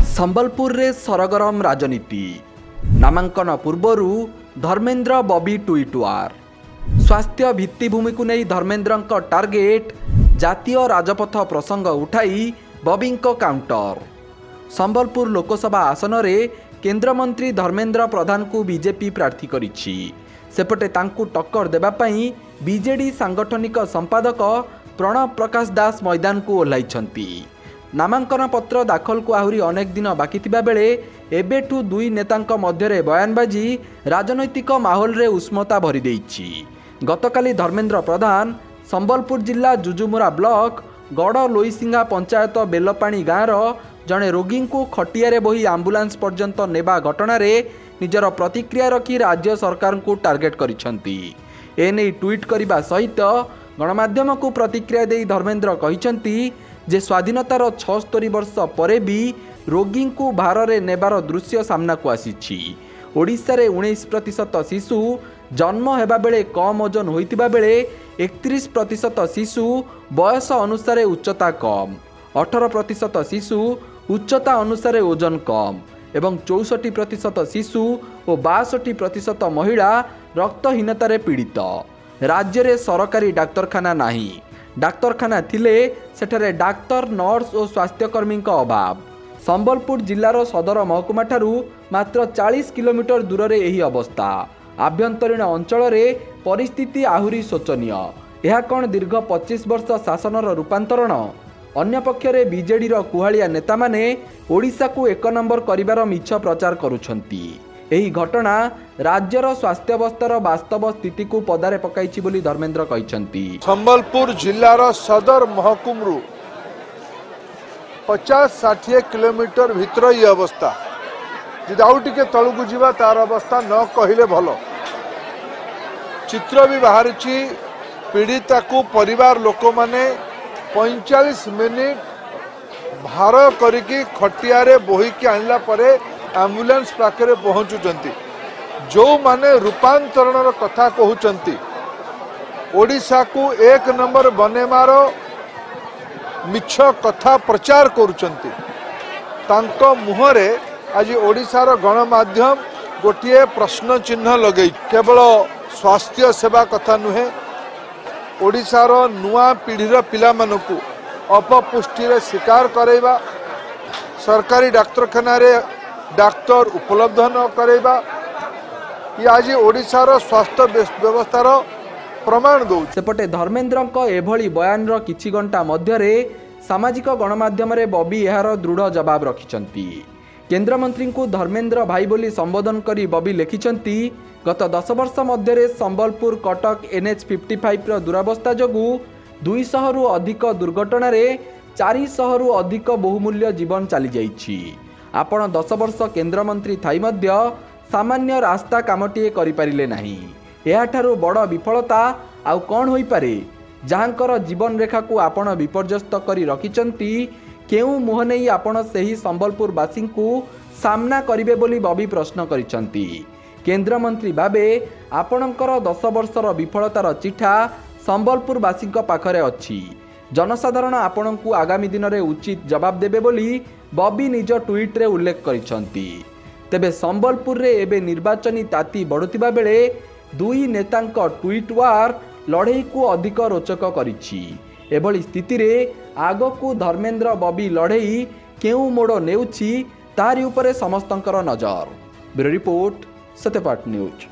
संबलपुर रे सरगरम राजनीति नामांकन पूर्वरु धर्मेंद्र बॉबी ट्वीट वार। स्वास्थ्य भित्तिभूमि को नहीं धर्मेंद्र टार्गेट जातीय राजपथ प्रसंग उठाई बॉबी काउंटर। संबलपुर लोकसभा आसन रे केंद्रमंत्री धर्मेंद्र प्रधान को बीजेपी प्रार्थी करिछि। सेपटे तांकु टक्कर देबा पई बीजेडी सांगठनिक संपादक प्रणव प्रकाश दास मैदान को ओह्लाइछंती। नामांकन पत्र दाखल को आहुरी अनेक दिन बाकी थिबा बेले एबेठू दुई नेतांक मध्यरे बयानबाजी राजनैतिक माहौल रे उष्मता भरी देइछि। गतकाली धर्मेंद्र प्रधान संबलपुर जिला जुजुमुरा ब्लॉक गड़ लोईसिंगा पंचायत बेलपाणी गाँवर जड़े रोगी को खटिया बोही आंबुलांस पर्यंत नेबा घटना रे निजर प्रतिक्रिया रखी राज्य सरकार को टार्गेट करिसेंती। एने ट्वीट करने सहित गणमाध्यम को प्रतिक्रिया दे धर्मेंद्र कहिसेंती जे स्वाधीनतार 76 वर्ष परे भी रोगी को भार नेबार दृश्य सामना को आसीछि। ओडिशा रे 19% शिशु जन्म हेबा बेले कम ओजन होइतिबा बेले 31% शिशु बयस अनुसार उच्चता कम, 18% शिशु उच्चता अनुसार ओजन कम एवं 64% शिशु और 62% महिला रक्तहीनतार पीड़ित। राज्य रे सरकारी डाक्तरखाना नाही, डाक्तरखाना थिले सेठारे डाक्तर नर्स और स्वास्थ्यकर्मी अभाव। संबलपुर जिलार सदर महकुमा ठारू मात्र 40 किलोमीटर दूर रे एही अवस्था। आभ्यंतरीण अंचल रे परिस्थिति आहुरी शोचनीय। यह कौन दीर्घ 25 वर्ष शासनर रूपांतरण? अन्य पक्षरे बीजेडी रो कुहालिया नेता माने ओडिशा को 1 नंबर करिवार मिछ प्रचार करुछंती। एही घटना राज्यर स्वास्थ्यावस्थार वास्तव स्थिति को पदारे पकाइछि बोली धर्मेंद्र कहिसंती। संबलपुर जिलार सदर महकुमरू 50-60 किलोमीटर भितर ये अवस्था। जदि आउ टिके तळुकु जीवा तार अवस्था न कहिले भलो। चित्र भी बाहर पीड़िता को परिवार लोक माने 45 मिनिट भार करिकी खटियारे बोहिकी आनला परे एम्बुलेंस पाखरे पहुंचुचंती। जो माने रूपांतरण कथा कहउचंती, ओडिशा को 1 नंबर बनेमार मिछ कथा प्रचार करुचंती, तांको मुहरे आज ओडिशार गणमाध्यम गोटे प्रश्न चिन्ह लगे। केवल स्वास्थ्य सेवा कथा नुहे, ओडिशार नुआ पीढ़ीर पिला मानकु अपपुष्टि रे शिकार करैबा, सरकारी डाक्तरखाना रे डाक्तर उपलब्ध न करैबा, ये आज ओडिशार स्वास्थ्य व्यवस्थार प्रमाण दौ। सेपटे धर्मेंद्र एभली बयान रो किछि घंटा मध्यरे सामाजिक गणमाध्यम रे बॉबी एहार दृढ़ जवाब रखिछंती। केंद्रमंत्री को धर्मेंद्र भाई बोली संबोधन करी बॉबी लिखिछंती, गत 10 वर्ष मध्यरे संबलपुर कटक NH55 रो दुरावस्था जोगु 200 रु अधिक दुर्घटना रे 400 रु अधिक बहुमूल्य जीवन चली जाइछि। आपण 10 वर्ष केंद्रमंत्री थाई मध्य सामान्य रास्ता कामटीए करि पारिले नाही। एहाठारु बड़ विफलता आउ कौन होई पारे? जहाँकर जीवन रेखा को आपण विपर्यस्त करी रखिचंती, केउ मुह नहीं आपण सेही संबलपुरवासी को सामना करिवे बोली बॉबी प्रश्न करिसंती। केंद्रमंत्री भाबे आपणकर 10 वर्षर विफलतार चिठा संबलपुरवासी पाखरे अछि। जनसाधारण आपण को आगामी दिन में उचित जवाब देबे बोली बॉबी निज ट्वीट रे उल्लेख करिसंती। तेबे संबलपुर रे एबे निर्वाचनी ताती बढ़ुतिबा बेले दुई नेतांक ट्वीट वार लड़ई को अधिक रोचक करिछि। एभली स्थिति रे आगकू धर्मेंद्र बॉबी लड़ई केउ मोड़ नेउछि तारि उपरे समस्तंकर नजर। Bureau report, Satyapath news.